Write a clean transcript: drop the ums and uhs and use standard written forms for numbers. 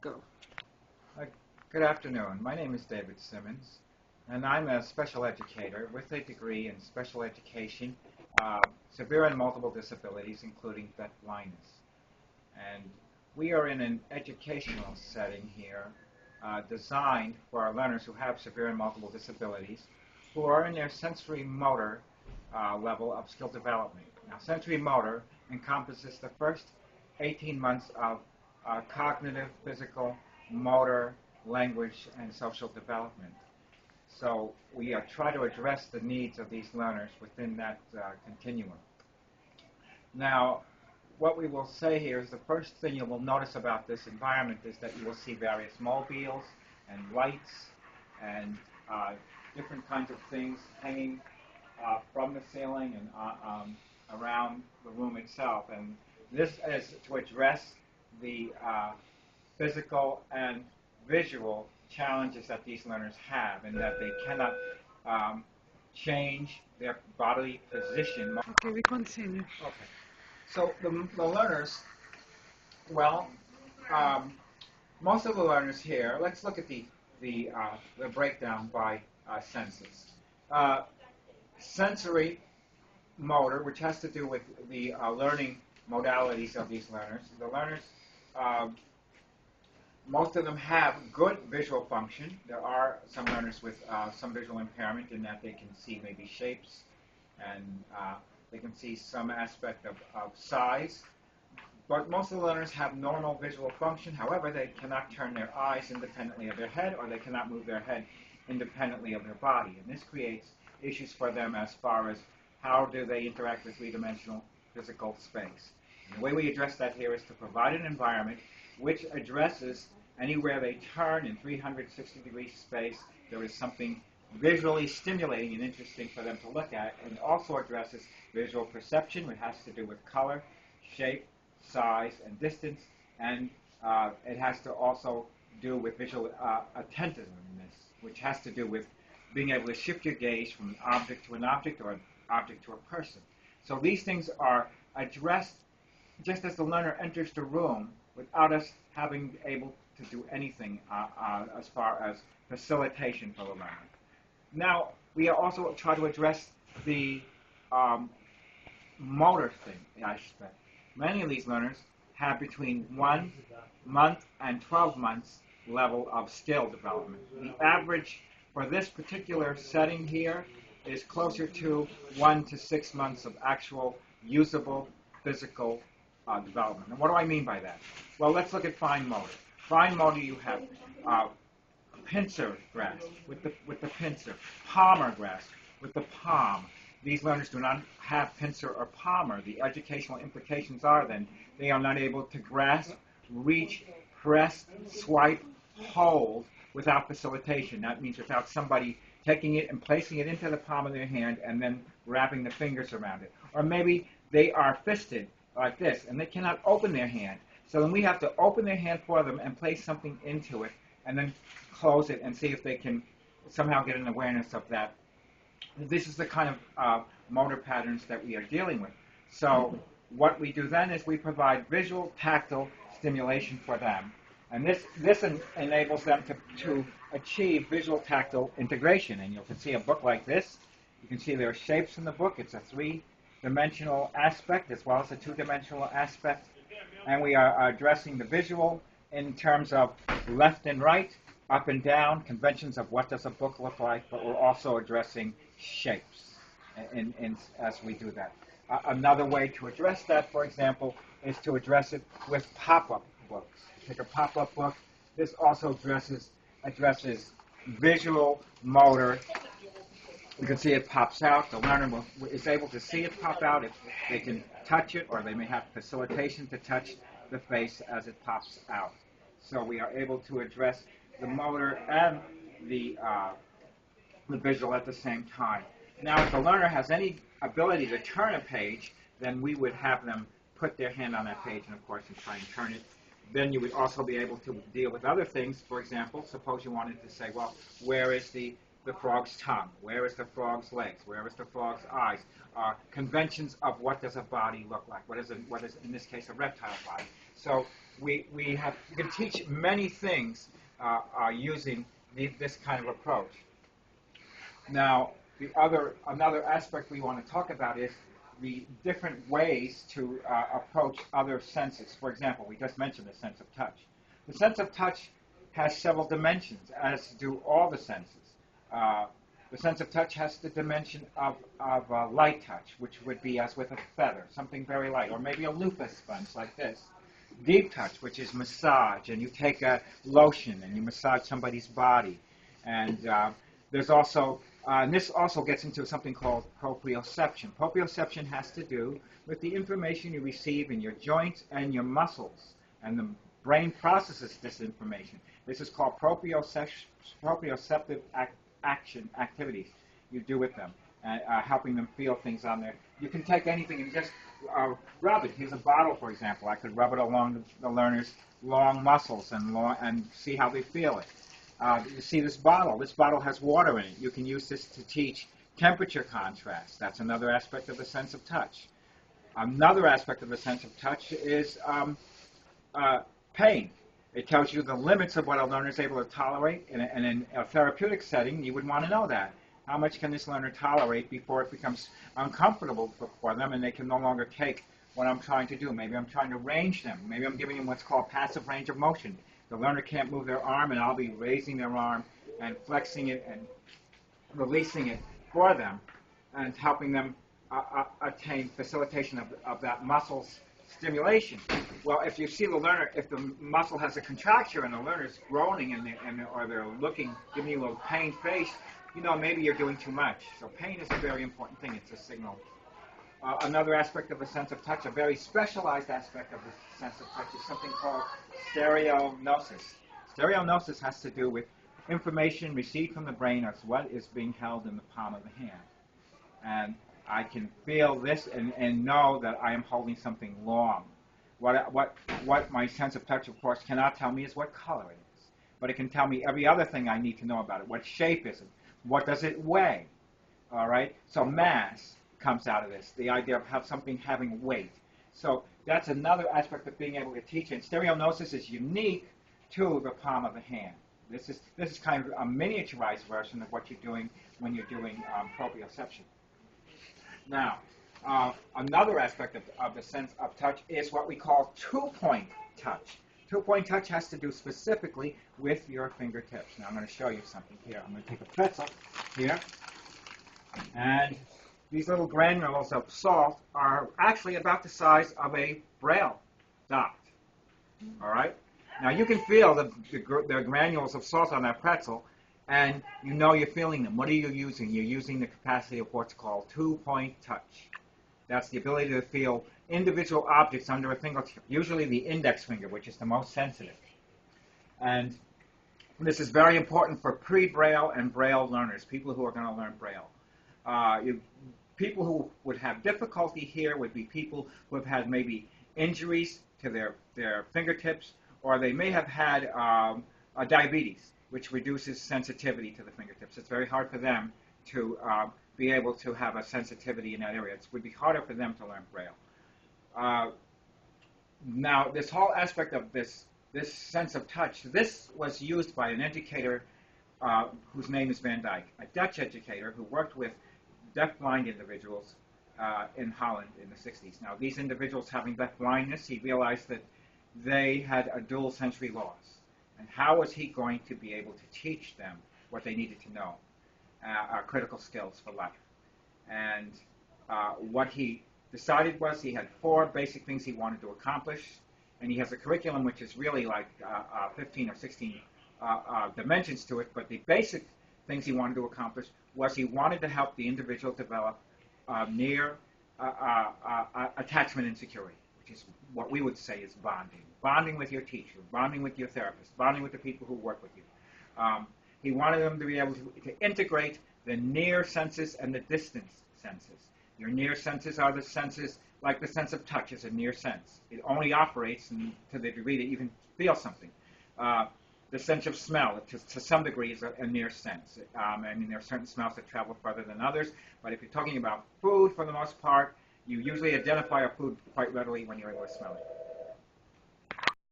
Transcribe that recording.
Go. Uh, Good afternoon. My name is David Simmons, and I'm a special educator with a degree in special education, severe and multiple disabilities, including deaf blindness. And we are in an educational setting here designed for our learners who have severe and multiple disabilities, who are in their sensory motor level of skill development. Now, sensory motor encompasses the first 18 months of cognitive, physical, motor, language, and social development. So we try to address the needs of these learners within that continuum. Now, what we will say here is the first thing you will notice about this environment is that you will see various mobiles and lights and different kinds of things hanging from the ceiling and around the room itself. And this is to address the physical and visual challenges that these learners have, and that they cannot change their bodily position. Okay, we continue. Okay. So the learners, well, most of the learners here, let's look at the breakdown by senses. Sensory motor, which has to do with the learning modalities of these learners. The learners, most of them have good visual function. There are some learners with some visual impairment in that they can see maybe shapes and they can see some aspect of size. But most of the learners have normal visual function. However, they cannot turn their eyes independently of their head, or they cannot move their head independently of their body. And this creates issues for them as far as how do they interact with three-dimensional physical space. And the way we address that here is to provide an environment which addresses anywhere they turn in 360-degree space, there is something visually stimulating and interesting for them to look at, and also addresses visual perception, which has to do with color, shape, size, and distance, and it has to also do with visual attentiveness, which has to do with being able to shift your gaze from an object to an object or an object to a person. So these things are addressed just as the learner enters the room without us having able to do anything as far as facilitation for the learner. Now, we also try to address the motor thing aspect. Many of these learners have between 1 month and 12 months level of skill development. The average for this particular setting here is closer to 1 to 6 months of actual usable physical development. And what do I mean by that? Well, let's look at fine motor. Fine motor, you have pincer grasp with the pincer, palmar grasp with the palm. These learners do not have pincer or palmar. The educational implications are then they are not able to grasp, reach, press, swipe, hold without facilitation. That means without somebody taking it and placing it into the palm of their hand and then wrapping the fingers around it. Or maybe they are fisted like this and they cannot open their hand. So then we have to open their hand for them and place something into it and then close it and see if they can somehow get an awareness of that. This is the kind of motor patterns that we are dealing with. So what we do then is we provide visual, tactile stimulation for them. And this enables them to achieve visual tactile integration. And you can see a book like this. You can see there are shapes in the book. It's a three-dimensional aspect as well as a two-dimensional aspect. And we are addressing the visual in terms of left and right, up and down, conventions of what does a book look like, but we're also addressing shapes as we do that. Another way to address that, for example, is to address it with pop-up books. Take a pop-up book. This also addresses visual, motor. You can see it pops out. The learner is able to see it pop out. They can touch it, or they may have facilitation to touch the face as it pops out. So we are able to address the motor and the visual at the same time. Now, if the learner has any ability to turn a page, then we would have them put their hand on that page and, of course, and try and turn it. Then you would also be able to deal with other things. For example, suppose you wanted to say, well, where is the frog's tongue? Where is the frog's legs? Where is the frog's eyes? Conventions of what does a body look like? What is, in this case, a reptile body? So we can teach many things using this kind of approach. Now, another aspect we want to talk about is the different ways to approach other senses. For example, we just mentioned the sense of touch. The sense of touch has several dimensions, as do all the senses. The sense of touch has the dimension of light touch, which would be as with a feather, something very light, or maybe a loofah sponge like this. Deep touch, which is massage, and you take a lotion and you massage somebody's body. And there's also, and this also gets into something called proprioception. Proprioception has to do with the information you receive in your joints and your muscles, and the brain processes this information. This is called proprioceptive activities you do with them, helping them feel things on there. You can take anything and just rub it. Here's a bottle, for example. I could rub it along the learner's long muscles and see how they feel it. You see this bottle. This bottle has water in it. You can use this to teach temperature contrast. That's another aspect of the sense of touch. Another aspect of the sense of touch is pain. It tells you the limits of what a learner is able to tolerate, and in a therapeutic setting, you would want to know that. How much can this learner tolerate before it becomes uncomfortable for them and they can no longer take what I'm trying to do? Maybe I'm trying to range them. Maybe I'm giving them what's called passive range of motion. The learner can't move their arm, and I'll be raising their arm and flexing it and releasing it for them and helping them attain facilitation of that muscle's stimulation. Well, if you see the learner, if the muscle has a contracture and the learner's groaning or they're looking, giving you a little pained face, you know maybe you're doing too much. So pain is a very important thing. It's a signal. Another aspect of the sense of touch, a very specialized aspect of the sense of touch, is something called stereognosis. Stereognosis has to do with information received from the brain as what is being held in the palm of the hand. And I can feel this and know that I am holding something long. What my sense of touch, of course, cannot tell me is what color it is. But it can tell me every other thing I need to know about it. What shape is it? What does it weigh? All right? So mass comes out of this, the idea of something having weight. So that's another aspect of being able to teach. And stereognosis is unique to the palm of the hand. This is kind of a miniaturized version of what you're doing when you're doing proprioception. Now, another aspect of the sense of touch is what we call two-point touch. Two-point touch has to do specifically with your fingertips. Now, I'm going to show you something here. I'm going to take a pretzel here, and these little granules of salt are actually about the size of a Braille dot. All right? Now, you can feel the granules of salt on that pretzel, and you know you're feeling them. What are you using? You're using the capacity of what's called two-point touch. That's the ability to feel individual objects under a fingertip, usually the index finger, which is the most sensitive. And this is very important for pre-Braille and Braille learners, people who are going to learn Braille. People who would have difficulty here would be people who have had maybe injuries to their fingertips, or they may have had diabetes, which reduces sensitivity to the fingertips. It's very hard for them to be able to have a sensitivity in that area. It would be harder for them to learn Braille. Now, this whole aspect of this sense of touch, this was used by an educator whose name is Van Dyke, a Dutch educator who worked with deaf-blind individuals in Holland in the 60s. Now, these individuals having deaf blindness, he realized that they had a dual sensory loss. And how was he going to be able to teach them what they needed to know, critical skills for life? And what he decided was he had 4 basic things he wanted to accomplish, and he has a curriculum which is really like 15 or 16 dimensions to it, but the basic things he wanted to accomplish was he wanted to help the individual develop near attachment insecurity, which is what we would say is bonding. Bonding with your teacher, bonding with your therapist, bonding with the people who work with you. He wanted them to be able to integrate the near senses and the distant senses. Your near senses are the senses, like the sense of touch is a near sense. It only operates to the degree that you can feel something. The sense of smell, to some degree, is a near sense. I mean, there are certain smells that travel further than others, but if you're talking about food, for the most part, you usually identify a food quite readily when you're able to smell it.